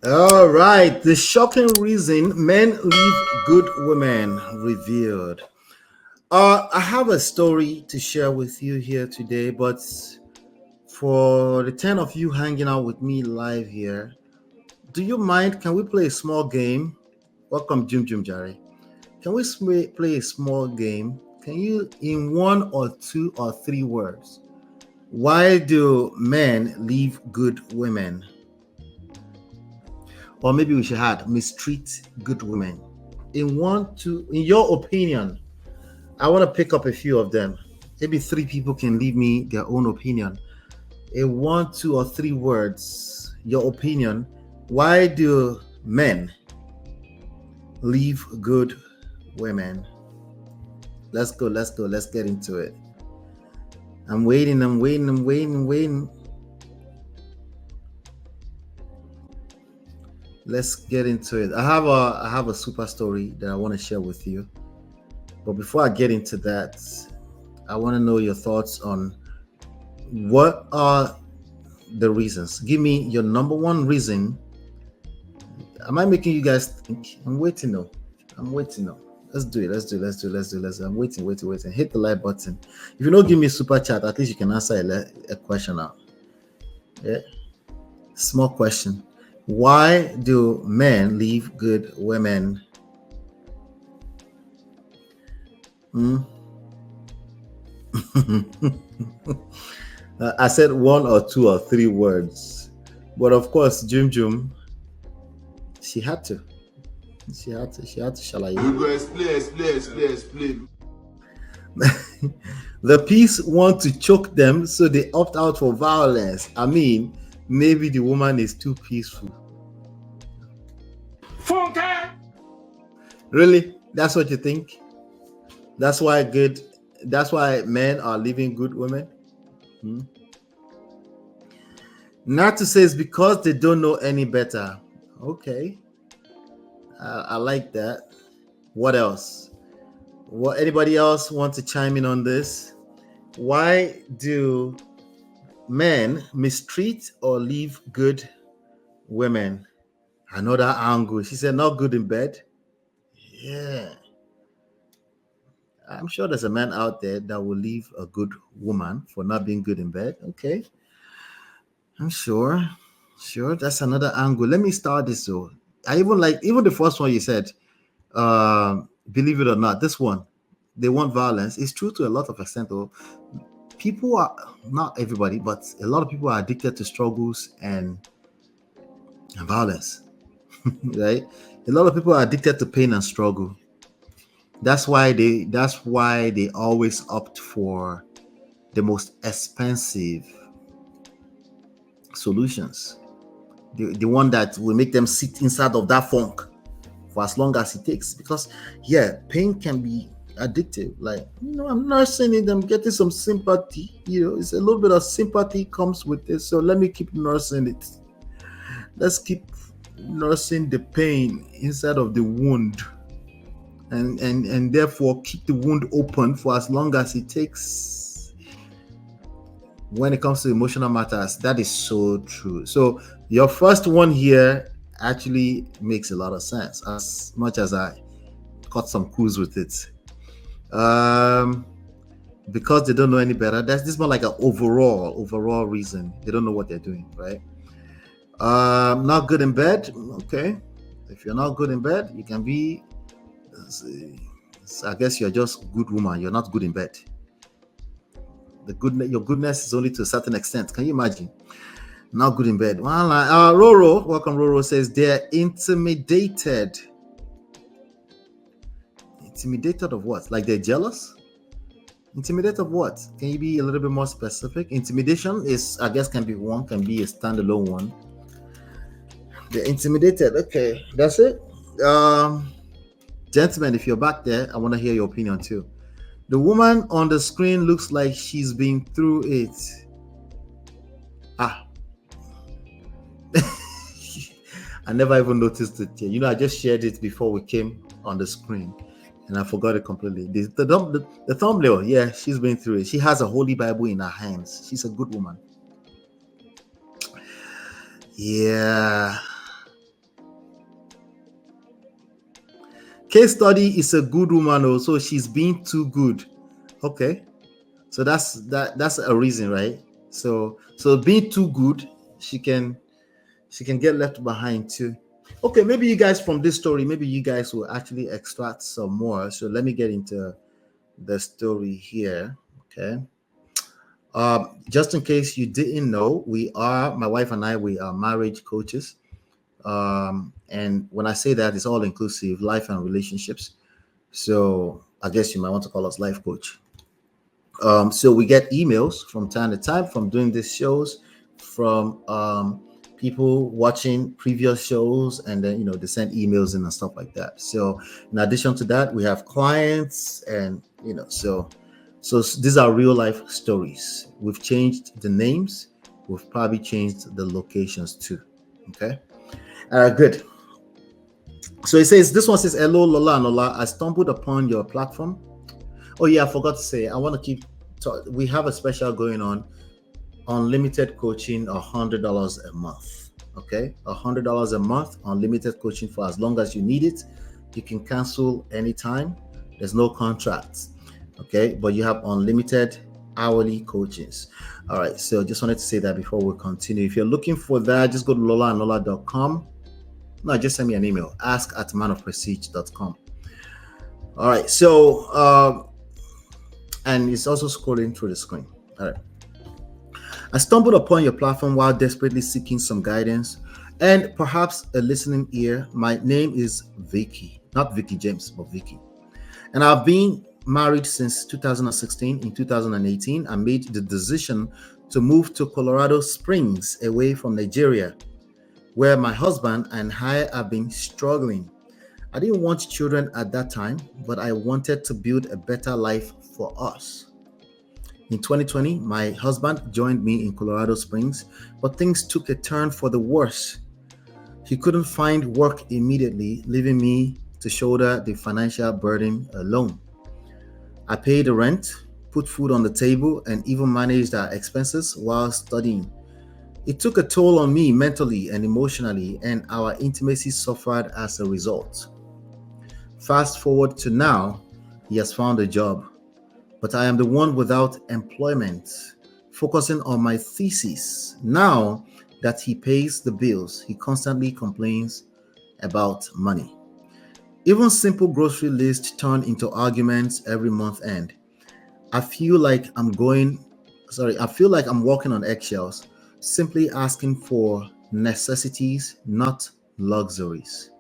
All right. The shocking reason men leave good women revealed. I have a story to share with you here today, but for the 10 of you hanging out with me live here, do you mind? Can we play a small game? Welcome, Jim Jim Jerry. Can we play a small game? Can you, in one or two or three words, why do men leave good women? Or maybe we should add mistreat good women. In your opinion, I want to pick up a few of them. Maybe three people can leave me their own opinion. In one, two, or three words, your opinion. Why do men leave good women? Let's go, let's go, let's get into it. I'm waiting, I'm waiting, I'm waiting, I'm waiting. Let's get into it. I have a super story that I want to share with you. But before I get into that, I want to know your thoughts on what are the reasons. Give me your number one reason. Am I making you guys think? I'm waiting though. I'm waiting though. Let's do it. Let's do it. Let's do it. Let's do it. Let's do it. I'm waiting, waiting, waiting. Hit the like button. If you don't give me a super chat, at least you can answer a question out. Yeah. Small question. Why do men leave good women? Hmm? I said one or two or three words. But of course, Jum Jum, she had to. She had to shall You go explain. The peace want to choke them, so they opt out for violence. I mean, maybe the woman is too peaceful. Funke! Really? That's what you think? That's why good. That's why men are leaving good women. Hmm? Not to say it's because they don't know any better. Okay, I like that. What else? What anybody else want to chime in on this? Why do men mistreat or leave good women? Another angle. She said, not good in bed. Yeah. I'm sure there's a man out there that will leave a good woman for not being good in bed. Okay. I'm sure. Sure. That's another angle. Let me start this though. I even like even the first one you said, believe it or not, this one, they want violence. It's true to a lot of extent though. People are not everybody, but a lot of people are addicted to struggles and violence. Right? A lot of people are addicted to pain and struggle. That's why they always opt for the most expensive solutions. The one that will make them sit inside of that funk for as long as it takes. Because yeah, pain can be addictive. Like, I'm nursing it, I'm getting some sympathy. It's a little bit of sympathy comes with it. So let me keep nursing it. Let's keep nursing the pain inside of the wound. And therefore keep the wound open for as long as it takes. When it comes to emotional matters, that is so true. So your first one here actually makes a lot of sense, as much as I caught some clues with it. Because they don't know any better. This is more like an overall reason. They don't know what they're doing, right? Not good in bed. Okay. If you're not good in bed, you can be, I guess you're just good woman. You're not good in bed. Your goodness is only to a certain extent. Can you imagine? Not good in bed. Well, Roro, welcome. Roro says they're intimidated. Intimidated of what? Like they're jealous? Intimidated of what? Can you be a little bit more specific? Intimidation is, I guess, can be a standalone one. They're intimidated. Okay, that's it. Gentlemen, if you're back there, I want to hear your opinion too. The woman on the screen looks like she's been through it. Ah, I never even noticed it. I just shared it before we came on the screen, and I forgot it completely. The thumbnail, yeah, she's been through it. She has a holy Bible in her hands. She's a good woman. Yeah. Case study is a good woman, also she's being too good. Okay, so that's a reason, right? So being too good, she can get left behind too. Okay, maybe you guys from this story, maybe you guys will actually extract some more. So let me get into the story here. Okay. Just in case you didn't know, my wife and I, we are marriage coaches. And when I say that, it's all inclusive, life and relationships. So I guess you might want to call us life coach. So we get emails from time to time from doing these shows, from people watching previous shows, and then they send emails in and stuff like that. So in addition to that, we have clients, and so these are real life stories. We've changed the names, we've probably changed the locations too. Okay, good. So it says, this one says, hello Lola and Lola, I stumbled upon your platform. Oh yeah, I forgot to say, I want to keep we have a special going on, unlimited coaching, $100 a month. Okay, $100 a month, unlimited coaching for as long as you need it. You can cancel anytime. There's no contracts. Okay, but you have unlimited hourly coachings. All right, so just wanted to say that before we continue. If you're looking for that, just go to lola.com. No, just send me an email, ask@manofprestige.com. All right, so and it's also scrolling through the screen. All right. I stumbled upon your platform while desperately seeking some guidance and perhaps a listening ear. My name is Vicky, not Vicky James, but Vicky. And I've been married since 2016. In 2018, I made the decision to move to Colorado Springs, away from Nigeria, where my husband and I have been struggling. I didn't want children at that time, but I wanted to build a better life for us. In 2020, my husband joined me in Colorado Springs, but things took a turn for the worse. He couldn't find work immediately, leaving me to shoulder the financial burden alone. I paid the rent, put food on the table, and even managed our expenses while studying. It took a toll on me mentally and emotionally, and our intimacy suffered as a result. Fast forward to now, he has found a job, but I am the one without employment, focusing on my thesis. Now that he pays the bills, he constantly complains about money. Even simple grocery lists turn into arguments every month end. I feel like I'm walking on eggshells, simply asking for necessities, not luxuries.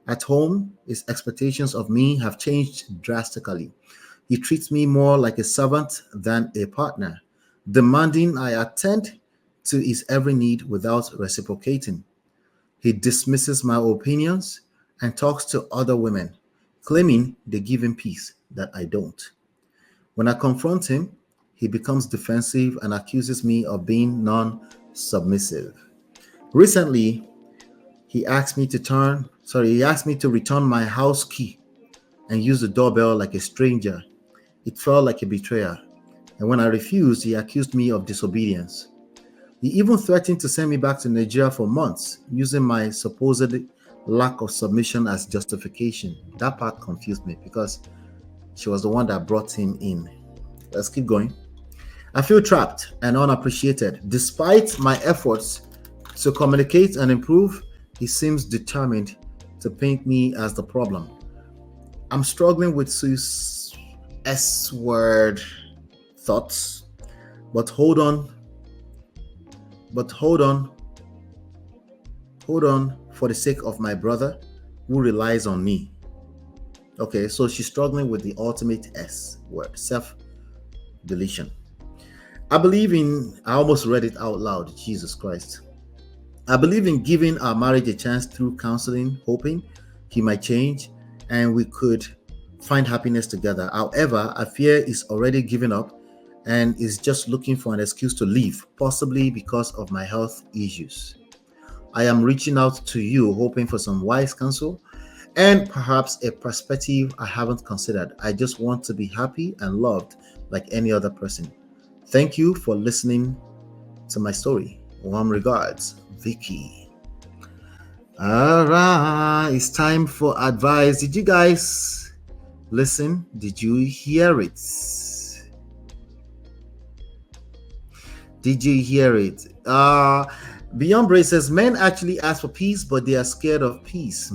At home, his expectations of me have changed drastically. He treats me more like a servant than a partner, demanding I attend to his every need without reciprocating. He dismisses my opinions and talks to other women, claiming they give him peace that I don't. When I confront him, he becomes defensive and accuses me of being non submissive. Recently, he asked me to return my house key and use the doorbell like a stranger. It felt like a betrayal. And when I refused, he accused me of disobedience. He even threatened to send me back to Nigeria for months, using my supposed lack of submission as justification. That part confused me because she was the one that brought him in. Let's keep going. I feel trapped and unappreciated. Despite my efforts to communicate and improve, he seems determined to paint me as the problem. I'm struggling with Sue's S word thoughts, but hold on, for the sake of my brother who relies on me. Okay, so she's struggling with the ultimate S word, self deletion. I almost read it out loud, Jesus Christ. I believe in giving our marriage a chance through counseling, hoping he might change and we could find happiness together. However, I fear he's already given up and is just looking for an excuse to leave, possibly because of my health issues. I am reaching out to you, hoping for some wise counsel and perhaps a perspective I haven't considered. I just want to be happy and loved like any other person. Thank you for listening to my story. Warm regards, Vicky. All right. It's time for advice. Did you guys listen? Did you hear it? Did you hear it? Beyond Braces, men actually ask for peace, but they are scared of peace.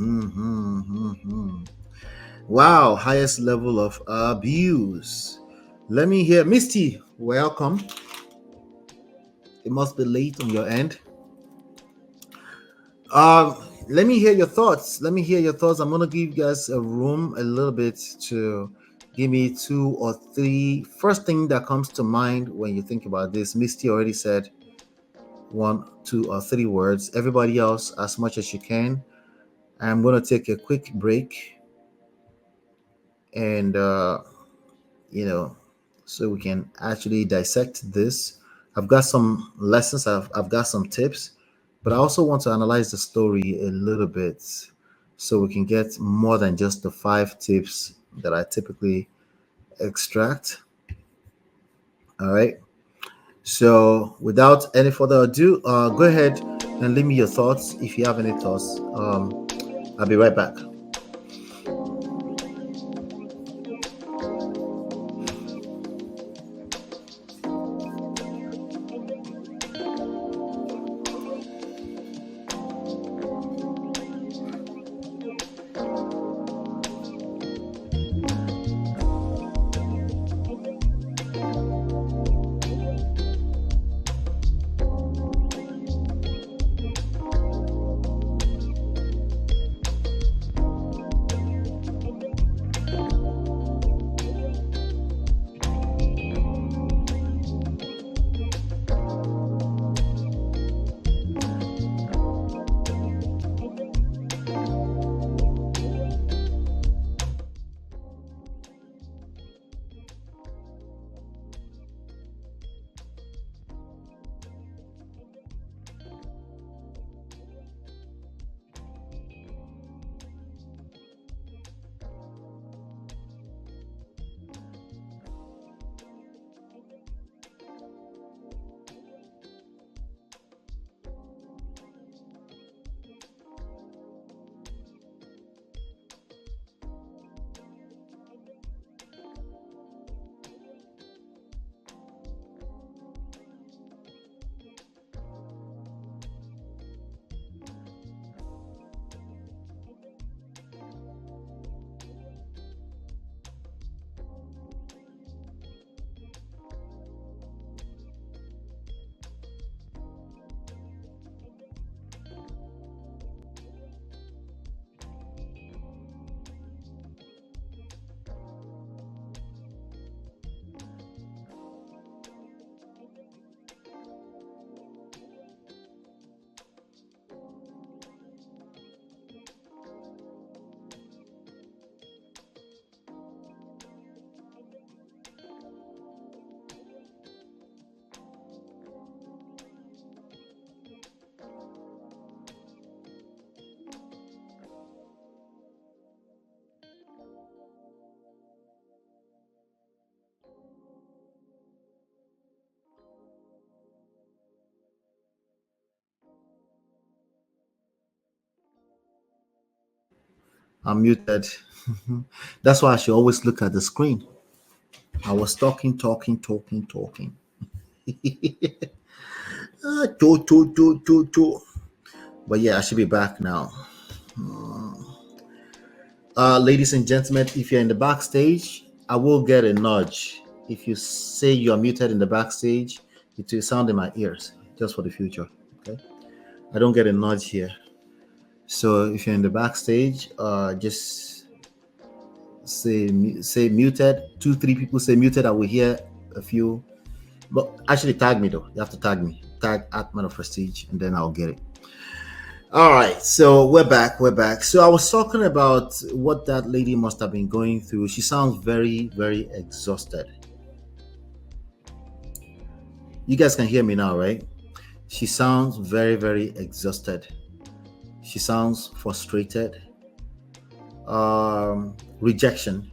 Wow, highest level of abuse. Let me hear. Misty, welcome. It must be late on your end. Let me hear your thoughts. I'm gonna give you guys a room a little bit to give me 2 or 3 first thing that comes to mind when you think about this. Misty already said 1, 2, or 3 words. Everybody else, as much as you can. I'm gonna take a quick break, and so we can actually dissect this. I've got some lessons. I've got some tips, but I also want to analyze the story a little bit so we can get more than just the 5 tips that I typically extract. All right. So without any further ado, go ahead and leave me your thoughts if you have any thoughts. I'll be right back. I'm muted. That's why I should always look at the screen. I was talking. But yeah, I should be back now. Ladies and gentlemen, if you're in the backstage, I will get a nudge. If you say you are muted in the backstage, it will sound in my ears, just for the future. Okay, I don't get a nudge here. So if you're in the backstage, just say muted. 2, 3 people say muted. I will hear a few. But actually, tag me though. You have to tag me. Tag @Man of Prestige, and then I'll get it. All right, so we're back. So I was talking about what that lady must have been going through. She sounds very, very exhausted. You guys can hear me now, right? She sounds very, very exhausted. She sounds frustrated. Rejection.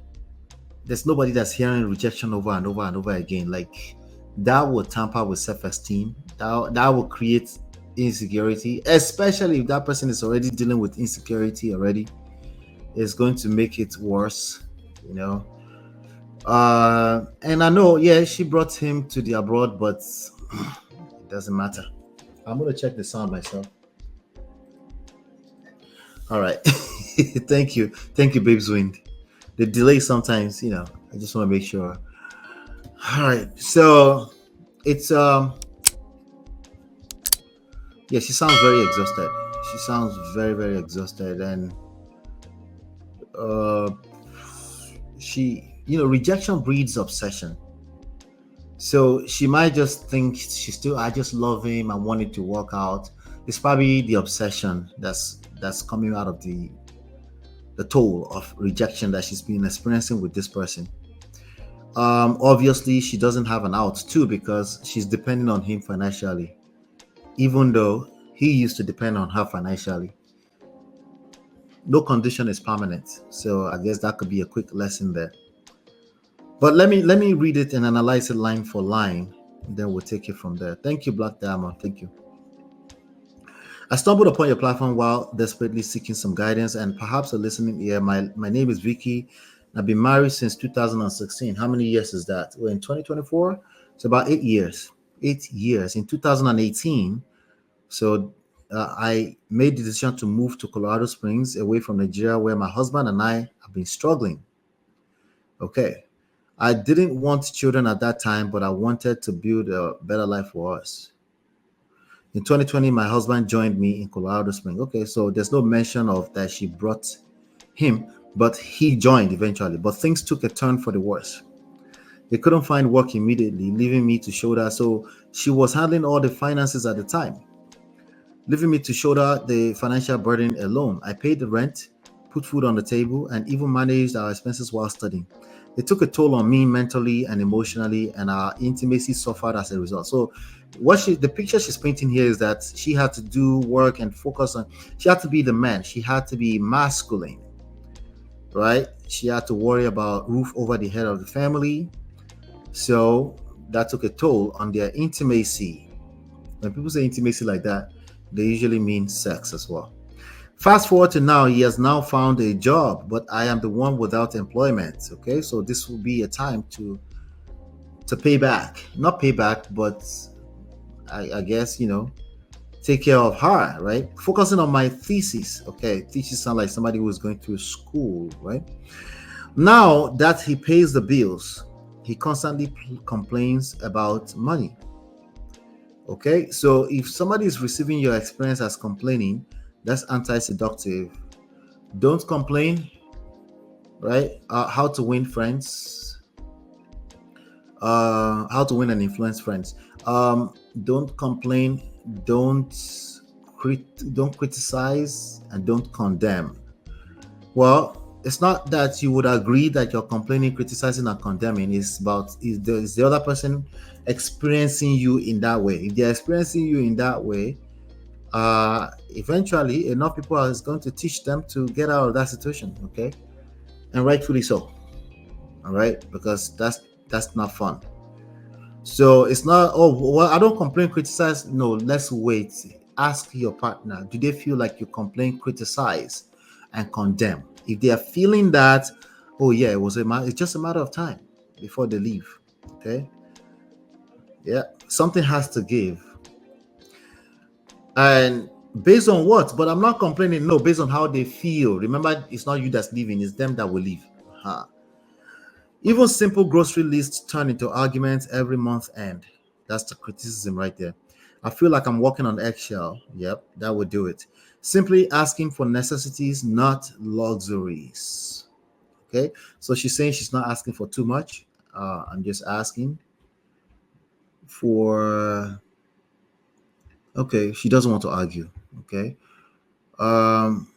There's nobody that's hearing rejection over and over again. Like that will tamper with self-esteem. That will create insecurity, especially if that person is already dealing with insecurity already. It's going to make it worse, you know. And I know, yeah, she brought him to the abroad, but it doesn't matter. I'm gonna check the sound myself. All right. Thank you, Babes Wind. The delay sometimes, I just want to make sure. All right. So it's yeah, she sounds very exhausted. She sounds very, very exhausted, and uh, rejection breeds obsession. So she might just think I just love him. I want it to work out. It's probably the obsession that's coming out of the toll of rejection that she's been experiencing with this person. Obviously, she doesn't have an out too because she's depending on him financially, even though he used to depend on her financially. No condition is permanent, so I guess that could be a quick lesson there. But let me read it and analyze it line for line. Then we'll take it from there. Thank you, Black Diamond. Thank you. I stumbled upon your platform while desperately seeking some guidance and perhaps a listening ear. My name is Vicky. I've been married since 2016. How many years is that? We're in 2024. It's about 8 years. 8 years. In 2018, so I made the decision to move to Colorado Springs away from Nigeria, where my husband and I have been struggling. Okay. I didn't want children at that time, but I wanted to build a better life for us. In 2020, my husband joined me in Colorado Springs. Okay, so there's no mention of that she brought him, but he joined eventually. But things took a turn for the worse. They couldn't find work immediately, leaving me to shoulder. So she was handling all the finances at the time, leaving me to shoulder the financial burden alone. I paid the rent, put food on the table, and even managed our expenses while studying. It took a toll on me mentally and emotionally, and our intimacy suffered as a result. So, the picture she's painting here is that she had to do work and focus on. She had to be the man. She had to be masculine, right? She had to worry about roof over the head of the family. So that took a toll on their intimacy. When people say intimacy like that, they usually mean sex as well. Fast forward to now, he has now found a job, but I am the one without employment. Okay, so this will be a time to pay back, not pay back, but I guess take care of her, right? Focusing on my thesis. Okay, thesis sound like somebody who is going through school, right? Now that he pays the bills, he constantly complains about money. Okay, so if somebody is receiving your experience as complaining, that's anti-seductive. Don't complain, right? How to win friends, how to win and influence friends. Don't complain, don't don't criticize, and don't condemn. Well, it's not that you would agree that you're complaining, criticizing, and condemning. It's about is the other person experiencing you in that way. If they're experiencing you in that way, eventually enough people are going to teach them to get out of that situation. Okay, and rightfully so. All right, because that's not fun. So it's not, oh well, I don't complain, criticize. No, let's wait. Ask your partner, do they feel like you complain, criticize, and condemn? If they are feeling that, oh yeah, it's just a matter of time before they leave. Okay, yeah, something has to give. And based on what? But I'm not complaining. No, based on how they feel. Remember, it's not you that's leaving; it's them that will leave. Uh-huh. Even simple grocery lists turn into arguments every month end. That's the criticism right there. I feel like I'm walking on eggshell. Yep, that would do it. Simply asking for necessities, not luxuries. Okay, so she's saying she's not asking for too much. I'm just asking for. Okay, she doesn't want to argue. Okay, um,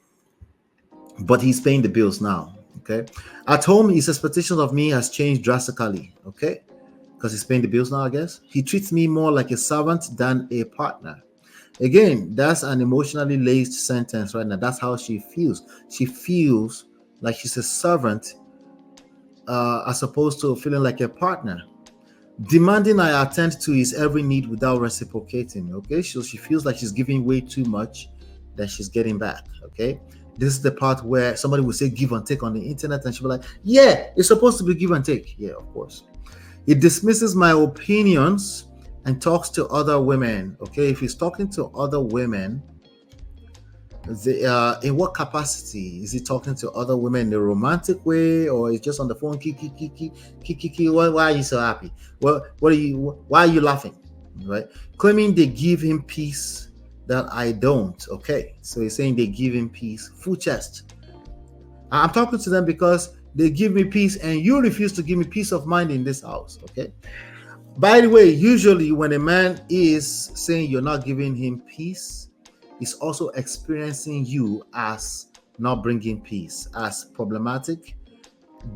but he's paying the bills now. Okay, at home, his expectations of me has changed drastically. Okay, because he's paying the bills now, I guess. He treats me more like a servant than a partner. Again, that's an emotionally laced sentence right now. That's how she feels. She feels like she's a servant as opposed to feeling like a partner. Demanding I attend to his every need without reciprocating. Okay, so she feels like she's giving way too much that she's getting back. Okay, this is the part where somebody will say give and take on the internet, and she'll be like, yeah, it's supposed to be give and take. Yeah, of course. It dismisses my opinions and talks to other women. Okay, if he's talking to other women, in what capacity is he talking to other women, in a romantic way, or is just on the phone? Kiki, kiki, kiki, kiki. Why are you so happy? What are you? Why are you laughing? Right? Claiming they give him peace that I don't. Okay, so he's saying they give him peace, full chest. I'm talking to them because they give me peace, and you refuse to give me peace of mind in this house. Okay. By the way, usually when a man is saying you're not giving him peace, he's also experiencing you as not bringing peace, as problematic.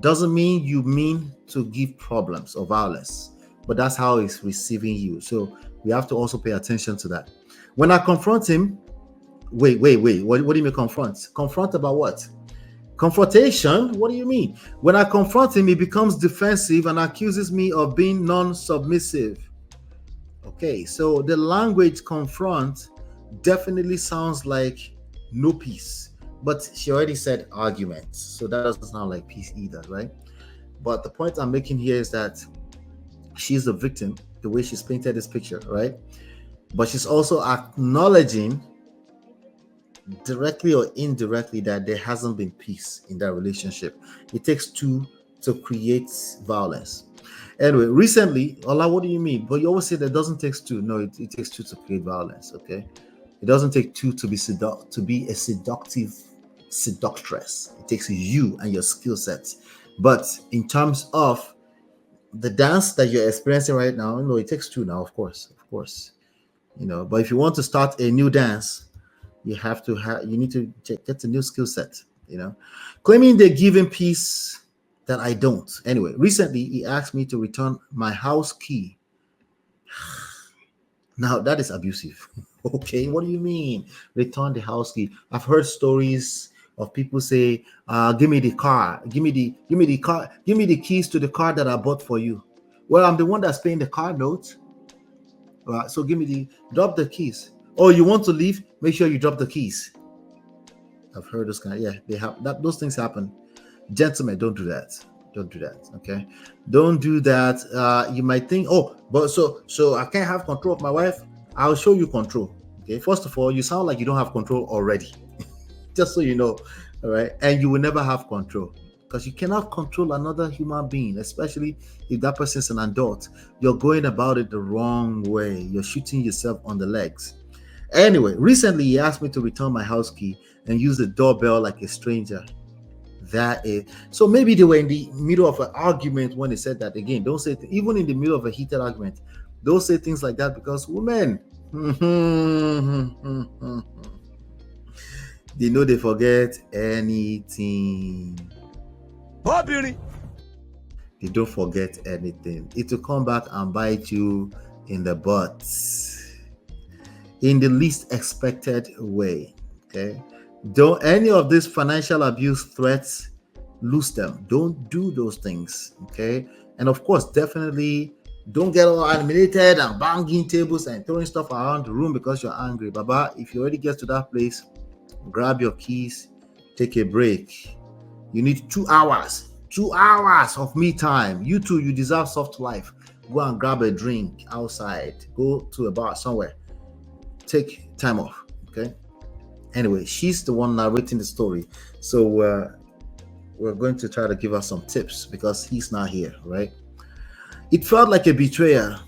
Doesn't mean you mean to give problems or violence, but that's how he's receiving you. So we have to also pay attention to that. When I confront him, wait. What do you mean confront? Confront about what? Confrontation? What do you mean? When I confront him, he becomes defensive and accuses me of being non submissive. Okay, so the language confront definitely sounds like no peace, but she already said argument, so that doesn't sound like peace either, right? But the point I'm making here is that she's the victim, the way she's painted this picture, right? But she's also acknowledging directly or indirectly that there hasn't been peace in that relationship. It takes two to create violence. Anyway, recently, Ola, what do you mean? But you always say that doesn't take two. No, it takes two to create violence. Okay, it doesn't take two to be to be a seductive seductress. It takes you and your skill sets. But in terms of the dance that you're experiencing right now, no, it takes two now. Of course, But if you want to start a new dance, you need to get a new skill set. Claiming they give him peace that I don't. Anyway, recently he asked me to return my house key. Now that is abusive. Okay, what do you mean? Return the house key. I've heard stories of people say, give me the car, give me the car, give me the keys to the car that I bought for you. Well, I'm the one that's paying the car note. So drop the keys. Oh, you want to leave? Make sure you drop the keys. I've heard this kind. Yeah, they have that. Those things happen. Gentlemen, don't do that. Don't do that. Okay, don't do that. You might think, oh, but so I can't have control of my wife. I'll show you control. Okay, first of all, you sound like you don't have control already. Just so you know, all right, and you will never have control because you cannot control another human being, especially if that person is an adult. You're going about it the wrong way. You're shooting yourself on the legs. Anyway, recently he asked me to return my house key and use the doorbell like a stranger. That is so maybe they were in the middle of an argument when they said that. Again, don't say even in the middle of a heated argument, don't say things like that because women they know they forget anything. They don't forget anything. It will come back and bite you in the butt in the least expected way. Okay, don't any of these financial abuse threats, lose them. Don't do those things. Okay, and of course, definitely don't get all animated and banging tables and throwing stuff around the room because you're angry. Baba, if you already get to that place, grab your keys, take a break. You need 2 hours. 2 hours of me time. You too, you deserve soft life. Go and grab a drink outside. Go to a bar somewhere. Take time off. Okay. Anyway, she's the one narrating the story. So we're going to try to give her some tips because he's not here, right? It felt like a betrayal.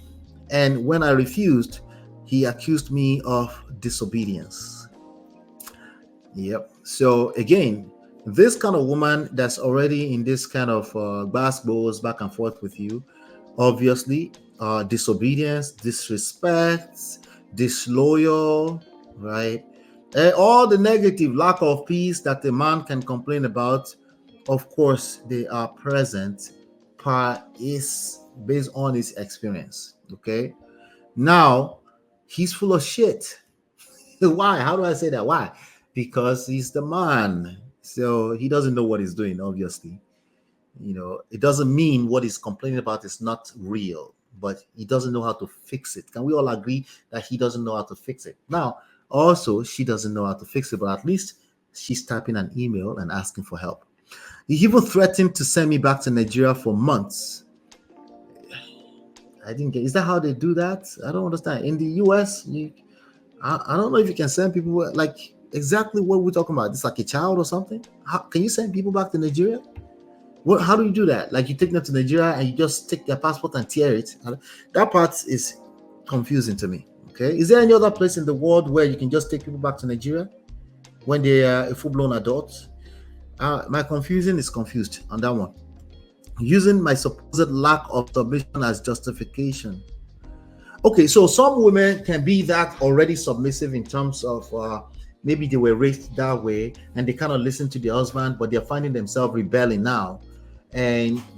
And when I refused, he accused me of disobedience. Yep. So again, this kind of woman that's already in this kind of basketballs back and forth with you, obviously, disobedience, disrespect, disloyal, right? And all the negative, lack of peace that the man can complain about, of course, they are present is based on his experience. Okay. Now he's full of shit. Why? How do I say that? Why? Because he's the man. So he doesn't know what he's doing, obviously. It doesn't mean what he's complaining about is not real, but he doesn't know how to fix it. Can we all agree that he doesn't know how to fix it? Now, also, she doesn't know how to fix it, but at least she's typing an email and asking for help. He even threatened to send me back to Nigeria for months. I didn't get. Is that how they do that? I don't understand. In the US, I don't know if you can send people like exactly what we're talking about. It's like a child or something. Can you send people back to Nigeria? How do you do that? Like you take them to Nigeria and you just take their passport and tear it. That part is confusing to me. Okay, is there any other place in the world where you can just take people back to Nigeria when they are a full-blown adult? My confusion is confused on that one. Using my supposed lack of submission as justification. Okay, so some women can be that already submissive in terms of maybe they were raised that way and they kind of listen to their husband, but they're finding themselves rebelling now,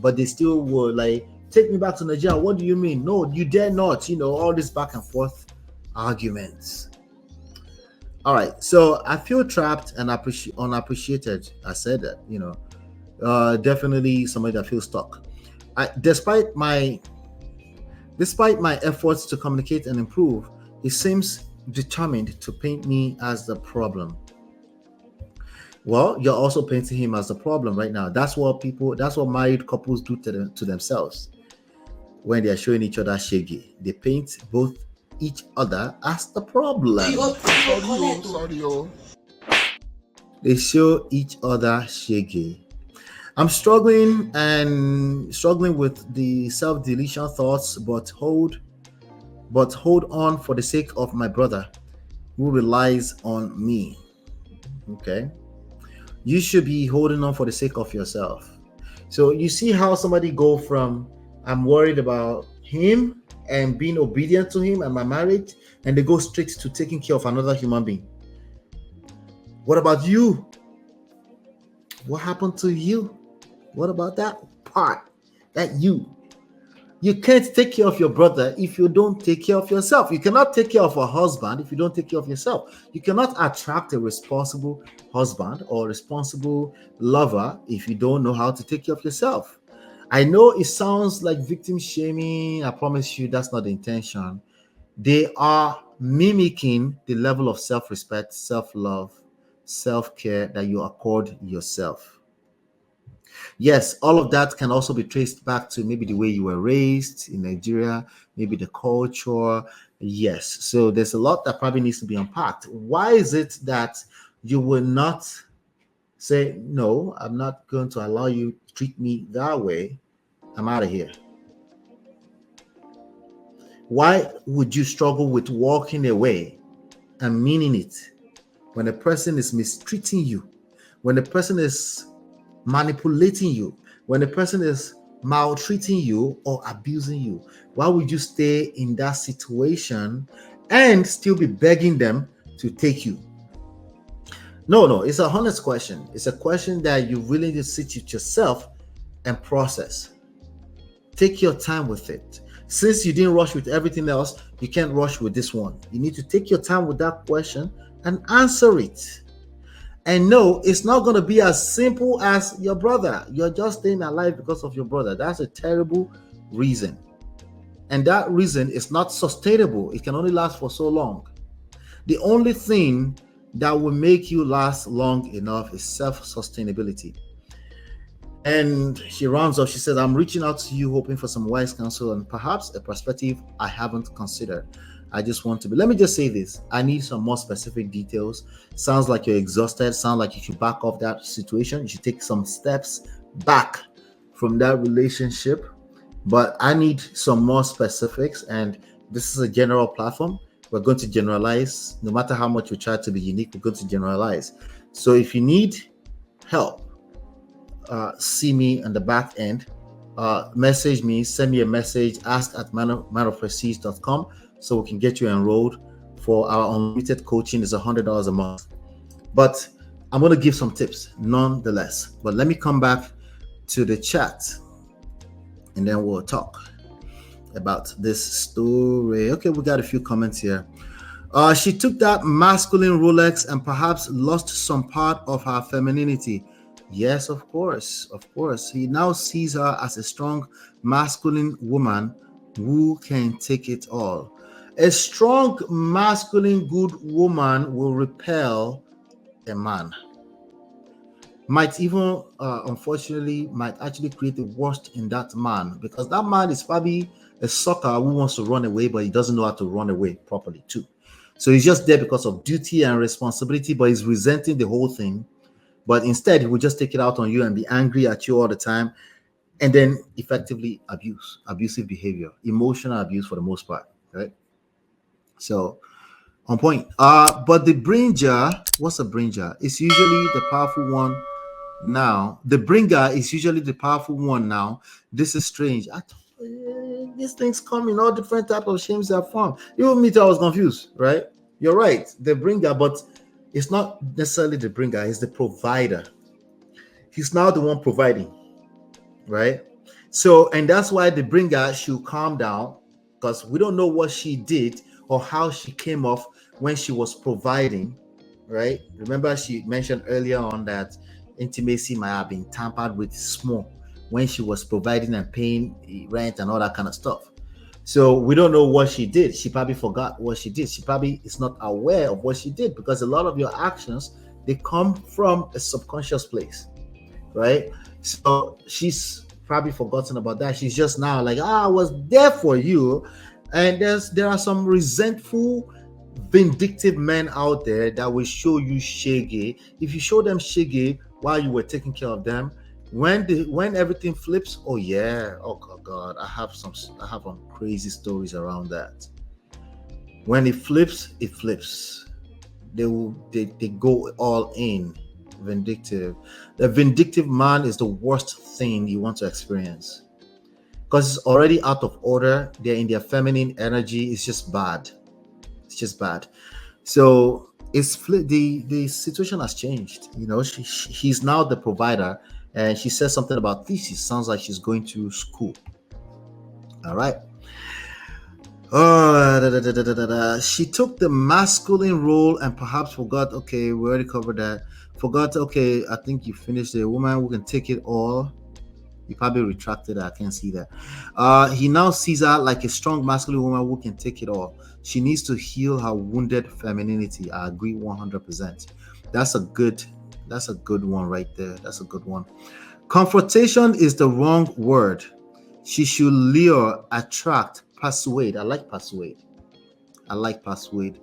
but they still were like, take me back to Nigeria. What do you mean? No, you dare not. All this back and forth arguments. All right, so I feel trapped and unappreciated. I said that, definitely somebody that feels stuck. Despite my efforts to communicate and improve, he seems determined to paint me as the problem. Well, you're also painting him as the problem right now. That's what married couples do to themselves when they're showing each other shaggy. They paint both each other as the problem. Sorry. They show each other shaggy. I'm struggling with the self-deletion thoughts, but hold on for the sake of my brother who relies on me. Okay. You should be holding on for the sake of yourself. So you see how somebody go from I'm worried about him and being obedient to him and my marriage, and they go straight to taking care of another human being. What about you? What happened to you? What about that part? That you can't take care of your brother if you don't take care of yourself. You cannot take care of a husband if you don't take care of yourself. You cannot attract a responsible husband or responsible lover if you don't know how to take care of yourself. I know it sounds like victim shaming. I promise you that's not the intention. They are mimicking the level of self-respect, self-love, self-care that you accord yourself. Yes, all of that can also be traced back to maybe the way you were raised in Nigeria, maybe the culture. Yes, so there's a lot that probably needs to be unpacked. Why is it that you will not say, no, I'm not going to allow you to treat me that way? I'm out of here. Why would you struggle with walking away and meaning it when a person is mistreating you, when a person is manipulating you, when a person is maltreating you or abusing you? Why would you stay in that situation and still be begging them to take you? No, it's a honest question. It's a question that you really need to sit with yourself and process. Take your time with it. Since you didn't rush with everything else, you can't rush with this one. You need to take your time with that question and answer it. And no, it's not going to be as simple as your brother. You're just staying alive because of your brother. That's a terrible reason. And that reason is not sustainable. It can only last for so long. The only thing that will make you last long enough is self-sustainability. And she rounds up, she says, I'm reaching out to you hoping for some wise counsel and perhaps a perspective I haven't considered. I just want to be, let me just say this. I need some more specific details. Sounds like you're exhausted. Sounds like you should back off that situation. You should take some steps back from that relationship. But I need some more specifics. And this is a general platform. We're going to generalize. No matter how much we try to be unique, we're going to generalize. So if you need help, see me on the back end. Message me, send me a message, ask@manofprestige.com. So we can get you enrolled for our unlimited coaching. Is $100 a month. But I'm going to give some tips nonetheless. But let me come back to the chat and then we'll talk about this story. Okay, we got a few comments here. She took that masculine Rolex and perhaps lost some part of her femininity. Yes, of course. He now sees her as a strong masculine woman Who can take it all? A strong, masculine, good woman will repel a man. Might even, unfortunately, might actually create the worst in that man, because that man is probably a sucker who wants to run away, but he doesn't know how to run away properly, too. So he's just there because of duty and responsibility, but he's resenting the whole thing. But instead, he will just take it out on you and be angry at you all the time, and then effectively abusive behavior, emotional abuse for the most part, right? So on point. But the bringer, what's a bringer? It's usually the powerful one. Now, the bringer is usually the powerful one. Now, this is strange. These things come in all different type of shapes and form. Even me, I was confused, right? You're right, the bringer, but it's not necessarily the bringer. It's the provider. He's now the one providing, right? So, and that's why the bringer should calm down, because we don't know what she did or how she came off when she was providing, right? Remember, she mentioned earlier on that intimacy might have been tampered with small when she was providing and paying rent and all that kind of stuff. So we don't know what she did. She probably forgot what she did. She probably is not aware of what she did, because a lot of your actions, they come from a subconscious place, right? So she's probably forgotten about that. She's just now like, I was there for you. And there are some resentful, vindictive men out there that will show you shaggy. If you show them shaggy while you were taking care of them, when everything flips, oh yeah, oh God, I have some crazy stories around that. When it flips, it flips. They go all in. Vindictive. The vindictive man is the worst thing you want to experience, because it's already out of order. They're in their feminine energy. It's just bad. It's just bad. So the situation has changed. He's now the provider, and she says something about thesis. Sounds like she's going to school. All right. She took the masculine role and perhaps forgot. Okay, we already covered that. Forgot. Okay, I think you finished. The woman who can take it all. You probably retracted it. I can't see that. He now sees her like a strong masculine woman who can take it all. She needs to heal her wounded femininity. I agree 100%. That's a good one right there. That's a good one. Confrontation is the wrong word. She should lure, attract, persuade. I like persuade. Sounds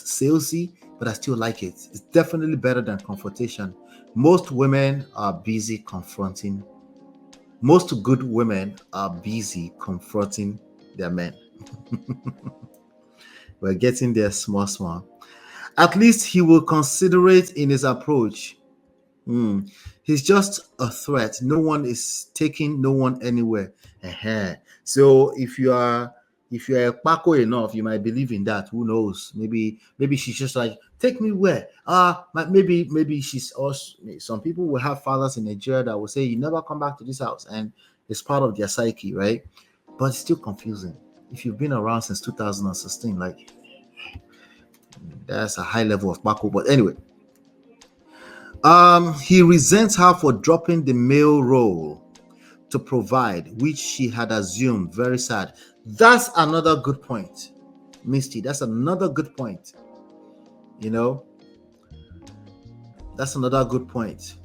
salesy, but I still like it. It's definitely better than confrontation. Most women are busy confronting. Most good women are busy confronting their men. We're getting there small. At least he will consider it in his approach. He's just a threat. No one is taking no one anywhere. So if you are a Paco enough, you might believe in that. Who knows? Maybe she's just like, take me where? Maybe she's also. Some people will have fathers in Nigeria that will say, you never come back to this house, and it's part of their psyche, right? But it's still confusing. If you've been around since 2016, like, that's a high level of Paco. But anyway, he resents her for dropping the male role to provide, which she had assumed. Very sad. That's another good point, Misty. That's another good point. That's another good point.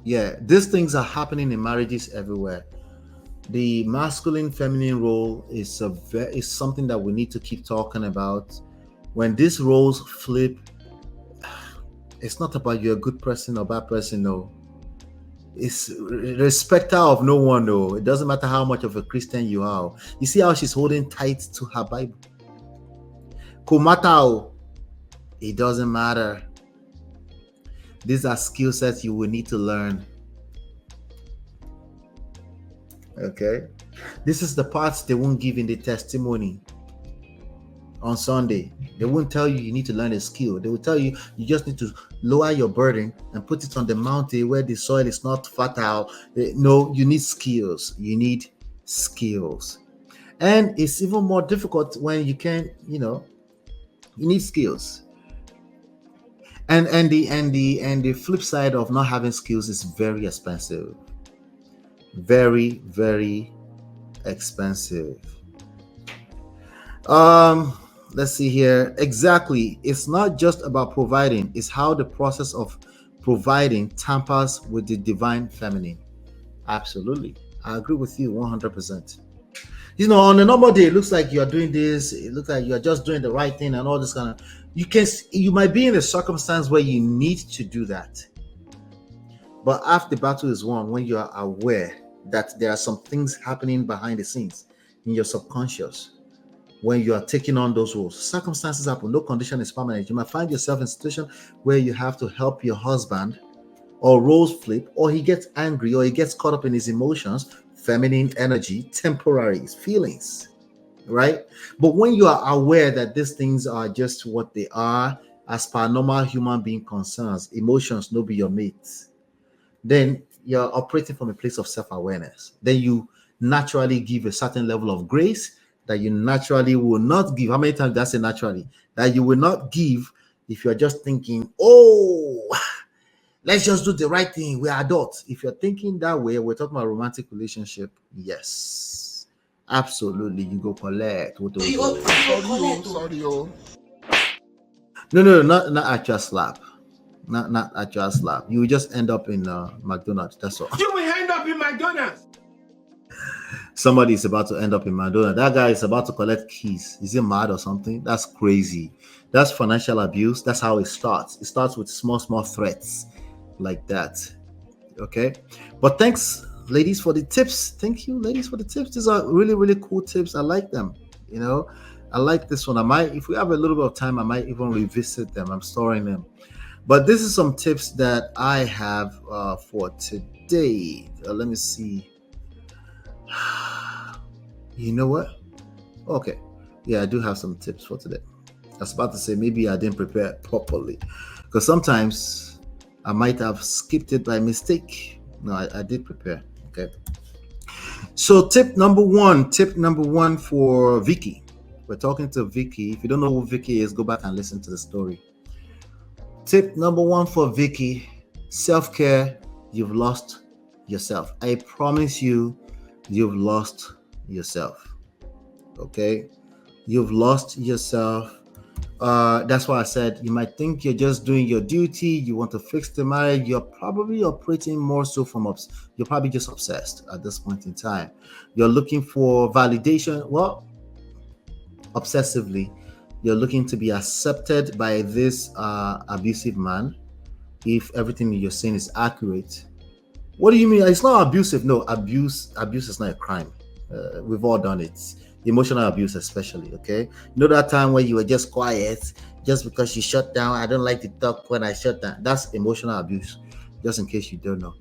Yeah, these things are happening in marriages everywhere. The masculine feminine role is something that we need to keep talking about. When these roles flip, it's not about you're a good person or bad person, no. It's respecter of no one, no. It doesn't matter how much of a Christian you are. You see how she's holding tight to her Bible. Komatao, it doesn't matter. These are skill sets you will need to learn. Okay, this is the parts they won't give in the testimony on Sunday. They won't tell you need to learn a skill. They will tell you just need to lower your burden and put it on the mountain where the soil is not fertile. No, you need skills. You need skills. And it's even more difficult when you can't, you need skills. And the flip side of not having skills is very expensive. Very, very expensive. Um, let's see here. Exactly. It's not just about providing, it's how the process of providing tampers with the divine feminine. Absolutely. I agree with you 100%. On a normal day, it looks like you're doing this, it looks like you're just doing the right thing and all this kind of you might be in a circumstance where you need to do that. But half the battle is won when you are aware that there are some things happening behind the scenes in your subconscious when you are taking on those roles. Circumstances happen, no condition is permanent. You might find yourself in a situation where you have to help your husband, or roles flip, or he gets angry, or he gets caught up in his emotions, feminine energy, temporary feelings, right? But when you are aware that these things are just what they are, as per normal human being concerns, emotions no be your mates, then you're operating from a place of self-awareness. Then you naturally give a certain level of grace that you naturally will not give. How many times did I say naturally? That you will not give if you're just thinking, oh, let's just do the right thing. We're adults. If you're thinking that way, we're talking about romantic relationship. Yes, absolutely. You go collect. Sorry, yo. No, not actual slap. Not actual slap. You will just end up in McDonald's. That's all. You will end up in McDonald's. Somebody is about to end up in McDonald's. That guy is about to collect keys. Is he mad or something? That's crazy. That's financial abuse. That's how it starts. It starts with small threats like that. Okay. But thanks, ladies, for the tips. Thank you, ladies, for the tips. These are really, really cool tips. I like them. I like this one. If we have a little bit of time, I might even revisit them. I'm storing them. But this is some tips that I have for today. Let me see. You know what? Okay. Yeah, I do have some tips for today. I was about to say maybe I didn't prepare properly, because sometimes I might have skipped it by mistake. No, I did prepare. Okay. So tip number one for Vicky. We're talking to Vicky. If you don't know who Vicky is, go back and listen to the story. Tip number one for Vicky: self-care. You've lost yourself. I promise you, you've lost yourself. Okay? You've lost yourself. That's why I said you might think you're just doing your duty. You want to fix the marriage. You're probably operating more so you're probably just obsessed at this point in time. You're looking for validation. Well, obsessively, you're looking to be accepted by this abusive man. If everything you're saying is accurate, what do you mean? It's not abusive. No, abuse is not a crime. We've all done it. Emotional abuse, especially. Okay, that time when you were just quiet, just because you shut down. I don't like to talk when I shut down. That's emotional abuse. Just in case you don't know.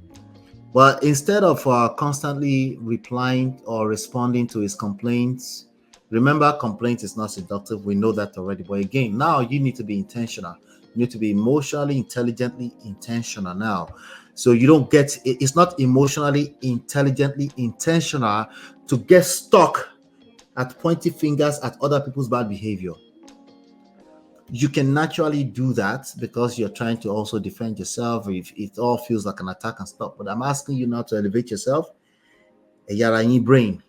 But instead of constantly replying or responding to his complaints, remember, complaint is not seductive. We know that already. But again, now you need to be intentional. You need to be emotionally, intelligently intentional now. So you don't it's not emotionally, intelligently intentional to get stuck at pointing fingers at other people's bad behavior. You can naturally do that because you're trying to also defend yourself if it all feels like an attack and stuff. But I'm asking you now to elevate yourself. Brain.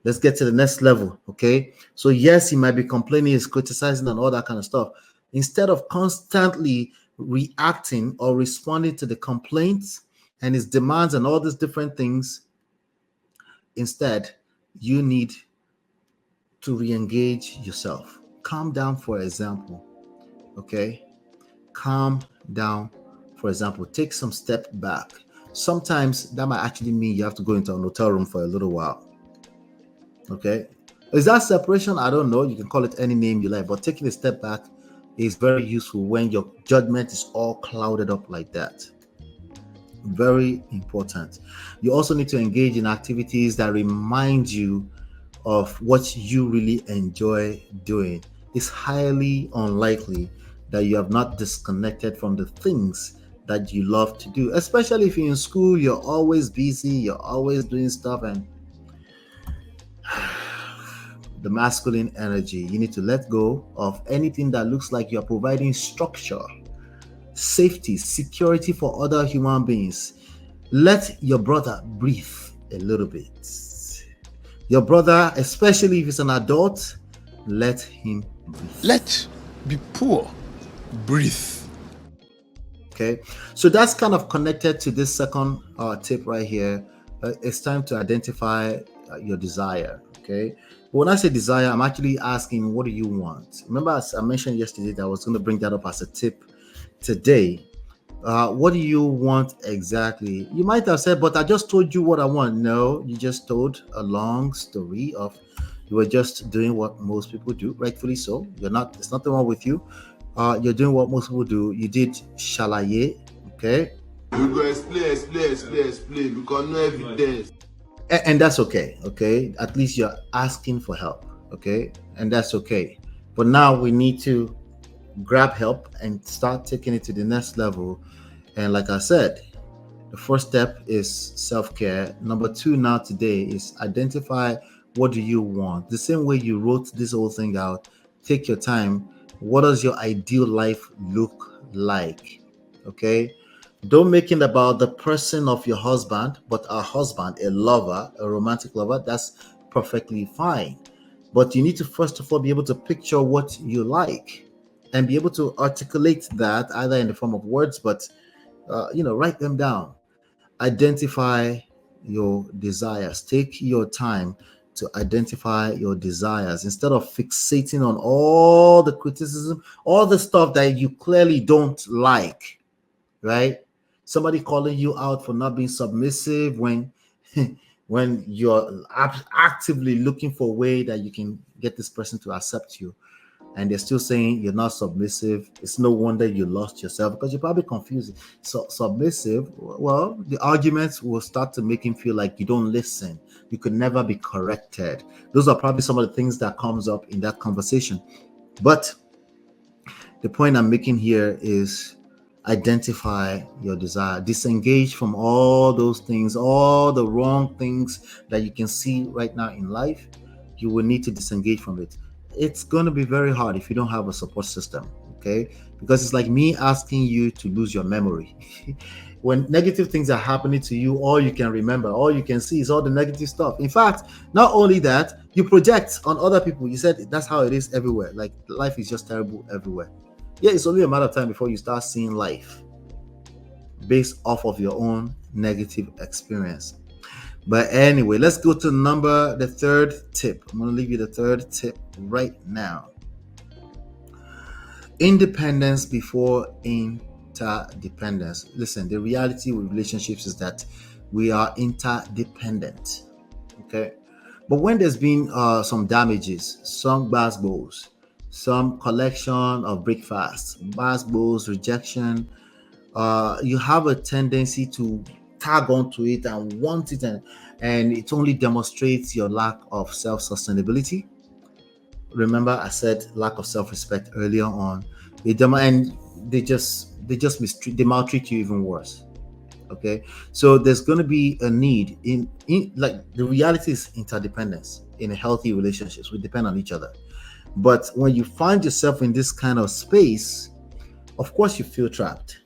Let's get to the next level. Okay. So yes, he might be complaining, he's criticizing and all that kind of stuff. Instead of constantly reacting or responding to the complaints and his demands and all these different things, instead, you need to re-engage yourself. Calm down, for example. Okay? Calm down, for example. Take some step back. Sometimes that might actually mean you have to go into an hotel room for a little while. Okay? Is that separation? I don't know. You can call it any name you like, but taking a step back is very useful when your judgment is all clouded up like that. Very important. You also need to engage in activities that remind you of what you really enjoy doing. It's highly unlikely that you have not disconnected from the things that you love to do, especially if you're in school. You're always busy, you're always doing stuff, and the masculine energy, you need to let go of anything that looks like you're providing structure, safety, security for other human beings. Let your brother breathe. a little bit. Your brother, especially if he's an adult, let him breathe. Let be poor. Breathe. Okay, so that's kind of connected to this second tip right here. It's time to identify your desire. Okay, but when I say desire, I'm actually asking, what do you want? Remember, as I mentioned yesterday, that I was going to bring that up as a tip today. What do you want exactly? You might have said, but I just told you what I want. No, you just told a long story of you were just doing what most people do, rightfully so. You're not, there's nothing wrong with you. You're doing what most people do. You did shalaye, okay? We go explain because no evidence. And that's okay, okay? At least you're asking for help, okay? And that's okay. But now we need to grab help and start taking it to the next level. And like I said, the first step is self-care. Number two now today is identify what do you want. The same way you wrote this whole thing out, take your time. What does your ideal life look like? Okay? Don't make it about the person of your husband, but a husband, a lover, a romantic lover. That's perfectly fine. But you need to first of all be able to picture what you like and be able to articulate that either in the form of words, but write them down. Identify your desires. Take your time to identify your desires instead of fixating on all the criticism, all the stuff that you clearly don't like, right? Somebody calling you out for not being submissive when when you're actively looking for a way that you can get this person to accept you, and they're still saying you're not submissive. It's no wonder you lost yourself because you're probably confused. So submissive, well, the arguments will start to make him feel like you don't listen. You could never be corrected. Those are probably some of the things that comes up in that conversation. But the point I'm making here is identify your desire, disengage from all those things, all the wrong things that you can see right now in life. You will need to disengage from it. It's going to be very hard if you don't have a support system, okay? Because it's like me asking you to lose your memory. When negative things are happening to you, all you can remember, all you can see is all the negative stuff. In fact, not only that, you project on other people. You said that's how it is everywhere. Like life is just terrible everywhere. Yeah, it's only a matter of time before you start seeing life based off of your own negative experience. But anyway, let's go to the third tip. I'm going to leave you the third tip right now. Independence before interdependence. Listen, the reality with relationships is that we are interdependent. Okay. But when there's been some damages, some basketballs, some collection of breakfasts, basketballs, rejection, you have a tendency to tag onto it and want it, and it only demonstrates your lack of self-sustainability. Remember, I said lack of self-respect earlier on. And they maltreat you even worse. Okay, so there's going to be a need in like the reality is interdependence in a healthy relationships. We depend on each other. But when you find yourself in this kind of space, of course you feel trapped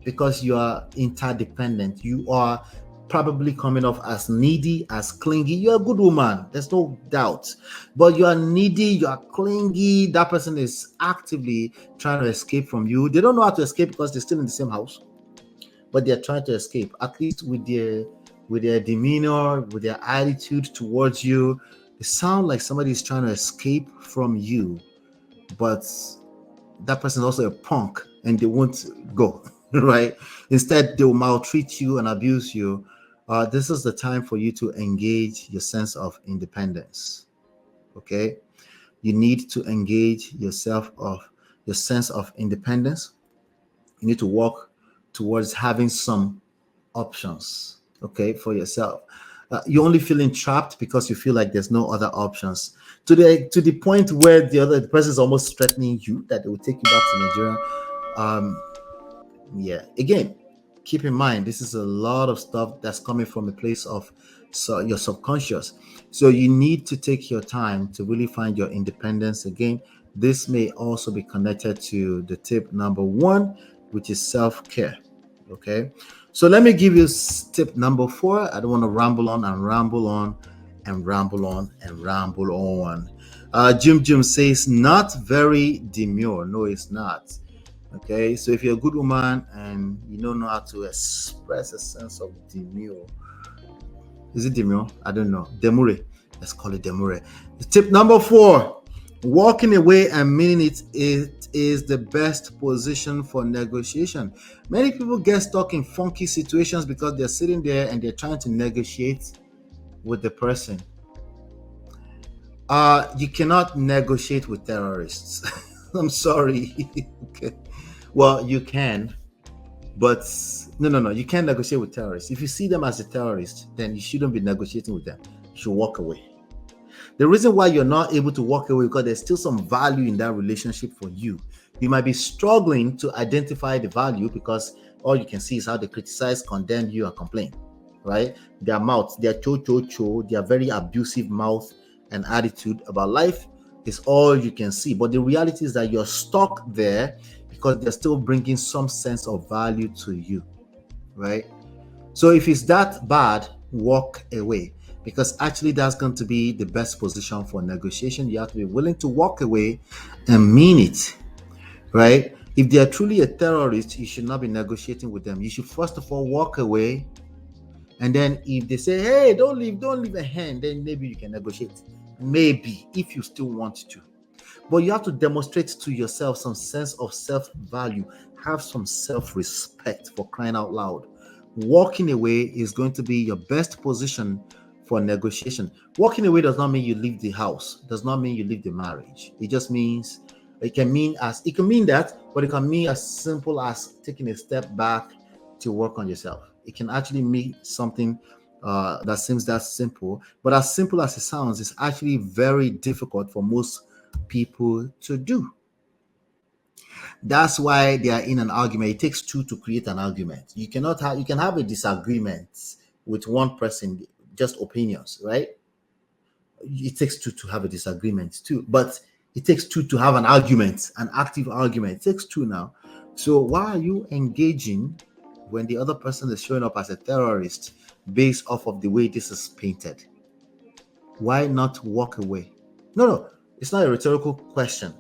because you are interdependent. You are probably coming off as needy, as clingy. You're a good woman, there's no doubt. But you are needy, you are clingy. That person is actively trying to escape from you. They don't know how to escape because they're still in the same house, but they're trying to escape, at least with their demeanor, with their attitude towards you. It sounds like somebody is trying to escape from you, but that person is also a punk and they won't go, right? Instead, they'll maltreat you and abuse you. This is the time for you to engage your sense of independence. Okay, you need to engage your sense of independence. You need to work towards having some options, okay, for yourself. You're only feeling trapped because you feel like there's no other options, to the point where the person is almost threatening you that they will take you back to Nigeria. Yeah, again, keep in mind this is a lot of stuff that's coming from a place of your subconscious. So you need to take your time to really find your independence. Again, this may also be connected to the tip number one, which is self-care. Okay, So let me give you tip number 4. I don't want to ramble on and ramble on and ramble on and ramble on. Jim says, not very demure. No, it's not. Okay, so if you're a good woman and you don't know how to express a sense of demure, is it demure? I don't know. Demure. Let's call it demure. Tip number 4. Walking away and meaning it is the best position for negotiation. Many people get stuck in funky situations because they're sitting there and they're trying to negotiate with the person. You cannot negotiate with terrorists. I'm sorry. Okay. Well, you can, but no. You can't negotiate with terrorists. If you see them as a terrorist, then you shouldn't be negotiating with them. You should walk away. The reason why you're not able to walk away is because there's still some value in that relationship for you. You might be struggling to identify the value because all you can see is how they criticize, condemn you, and complain, right? Their mouth, their their very abusive mouth and attitude about life is all you can see. But the reality is that you're stuck there because they're still bringing some sense of value to you, right? So if it's that bad, walk away, because actually that's going to be the best position for negotiation. You have to be willing to walk away and mean it, right? If they are truly a terrorist, you should not be negotiating with them. You should first of all walk away, and then if they say, hey, don't leave a hand, then maybe you can negotiate. Maybe, if you still want to. But you have to demonstrate to yourself some sense of self-value. Have some self-respect, for crying out loud. Walking away is going to be your best position for negotiation. Walking away does not mean you leave the house, does not mean you leave the marriage. It just means it can mean that, but it can mean as simple as taking a step back to work on yourself. It can actually mean something that seems that simple, but as simple as it sounds, it's actually very difficult for most people to do. That's why they are in an argument. It takes two to create an argument. You can have a disagreement with one person, just opinions, right? It takes two to have a disagreement too, but it takes two to have an argument, an active argument. It takes two now. So why are you engaging when the other person is showing up as a terrorist based off of the way this is painted? Why not walk away? No, it's not a rhetorical question.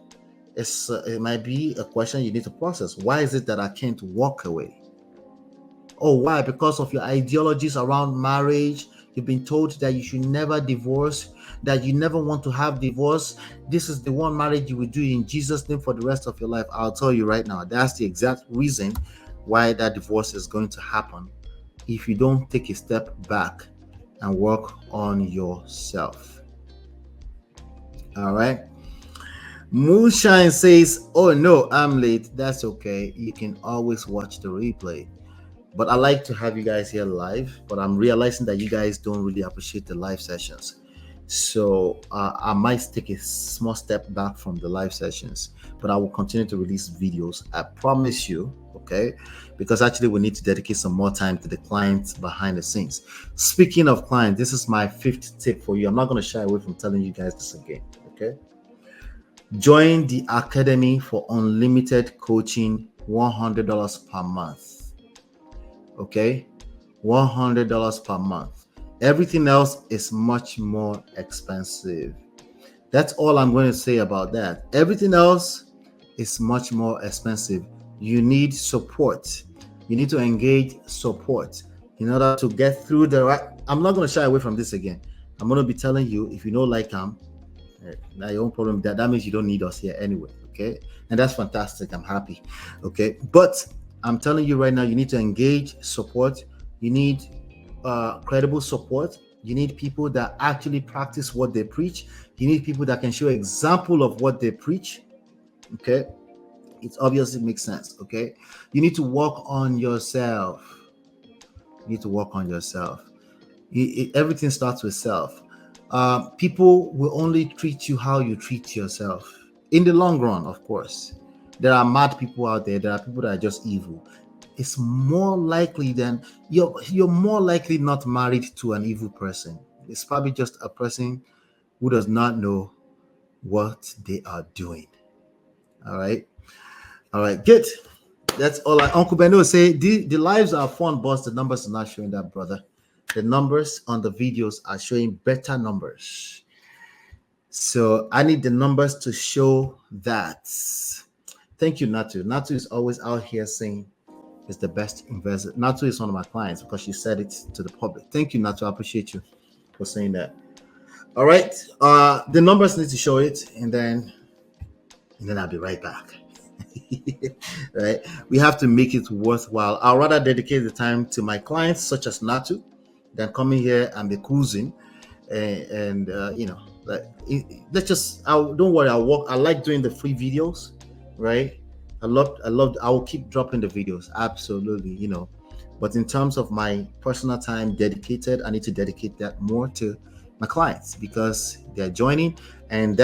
It might be a question you need to process. Why is it that I can't walk away? Oh, why? Because of your ideologies around marriage. You've been told that you should never divorce, that you never want to have divorce. This is the one marriage you will do in Jesus' name for the rest of your life. I'll tell you right now, that's the exact reason why that divorce is going to happen if you don't take a step back and work on yourself. All right. Moonshine says, oh no, I'm late. That's okay. You can always watch the replay. But I like to have you guys here live, but I'm realizing that you guys don't really appreciate the live sessions. So I might take a small step back from the live sessions, but I will continue to release videos. I promise you, okay? Because actually we need to dedicate some more time to the clients behind the scenes. Speaking of clients, this is my 5th tip for you. I'm not going to shy away from telling you guys this again, okay? Join the Academy for unlimited coaching, $100 per month. Okay, $100 per month. Everything else is much more expensive. That's all I'm going to say about that. Everything else is much more expensive. You need support. You need to engage support in order to get through the right. I'm not going to shy away from this again. I'm going to be telling you, if you don't like them, now your own problem. That means you don't need us here anyway. Okay, and that's fantastic. I'm happy. Okay, but I'm telling you right now, you need to engage support. You need credible support. You need people that actually practice what they preach. You need people that can show example of what they preach. Okay, it obviously makes sense. Okay, you need to work on yourself. You need to work on yourself. Everything starts with self. People will only treat you how you treat yourself. In the long run, of course. There are mad people out there. There are people that are just evil. It's more likely than you're more likely not married to an evil person. It's probably just a person who does not know what they are doing. All right, good. That's all. Uncle Beno say the lives are fun, boss. The numbers are not showing that, brother. The numbers on the videos are showing better numbers. So I need the numbers to show that. Thank you, Natu. Natu is always out here saying it's the best investor. Natu is one of my clients because she said it to the public. Thank you, Natu. I appreciate you for saying that. All right. The numbers need to show it, and then I'll be right back. Right. We have to make it worthwhile. I'll rather dedicate the time to my clients, such as Natu, than coming here and be cruising. And like let's just. Don't worry. I'll work. I like doing the free videos, right? I will keep dropping the videos. Absolutely. But in terms of my personal time dedicated, I need to dedicate that more to my clients because they're joining, and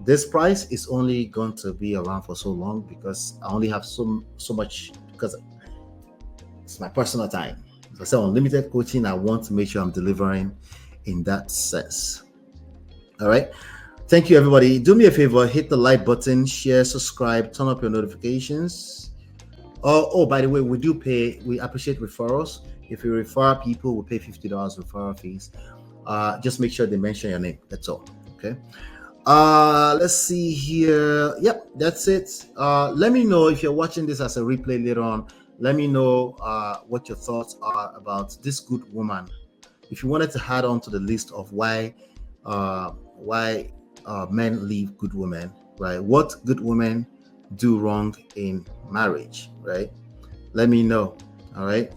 this price is only going to be around for so long because I only have so much, because it's my personal time. As I said, unlimited coaching, I want to make sure I'm delivering in that sense. All right. Thank you, everybody. Do me a favor, hit the like button, share, subscribe, turn up your notifications. Oh, by the way, we appreciate referrals. If you refer people, we pay $50 referral fees. Just make sure they mention your name. That's all. Okay. Let's see here. Yep, that's it. Let me know if you're watching this as a replay later on. Let me know what your thoughts are about this good woman. If you wanted to add on to the list of why men leave good women, right? What good women do wrong in marriage, right? Let me know. All right.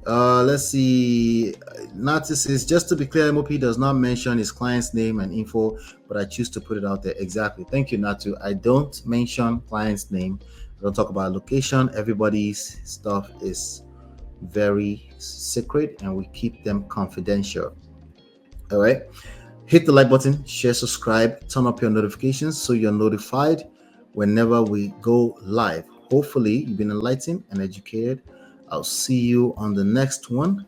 Let's see. Nati says, just to be clear, MOP does not mention his client's name and info, but I choose to put it out there. Exactly. Thank you, Natu. I don't mention client's name. I don't talk about location. Everybody's stuff is very secret and we keep them confidential. All right. Hit the like button, share, subscribe, turn up your notifications so you're notified whenever we go live. Hopefully, you've been enlightened and educated. I'll see you on the next one.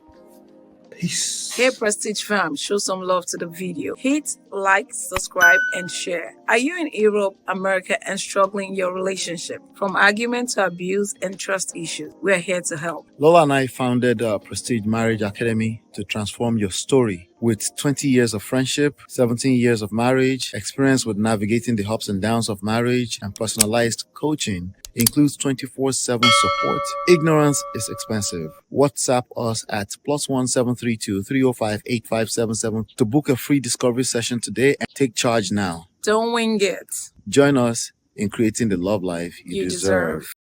Peace. Hey Prestige fam, show some love to the video. Hit like, subscribe, and share. Are you in Europe, America, and struggling in your relationship? From argument to abuse and trust issues, we're here to help. Lola and I founded Prestige Marriage Academy to transform your story. With 20 years of friendship, 17 years of marriage, experience with navigating the ups and downs of marriage, and personalized coaching, includes 24/7 support. Ignorance is expensive. WhatsApp us at +1 732 305 8577 to book a free discovery session today and take charge now. Don't wing it. Join us in creating the love life you deserve.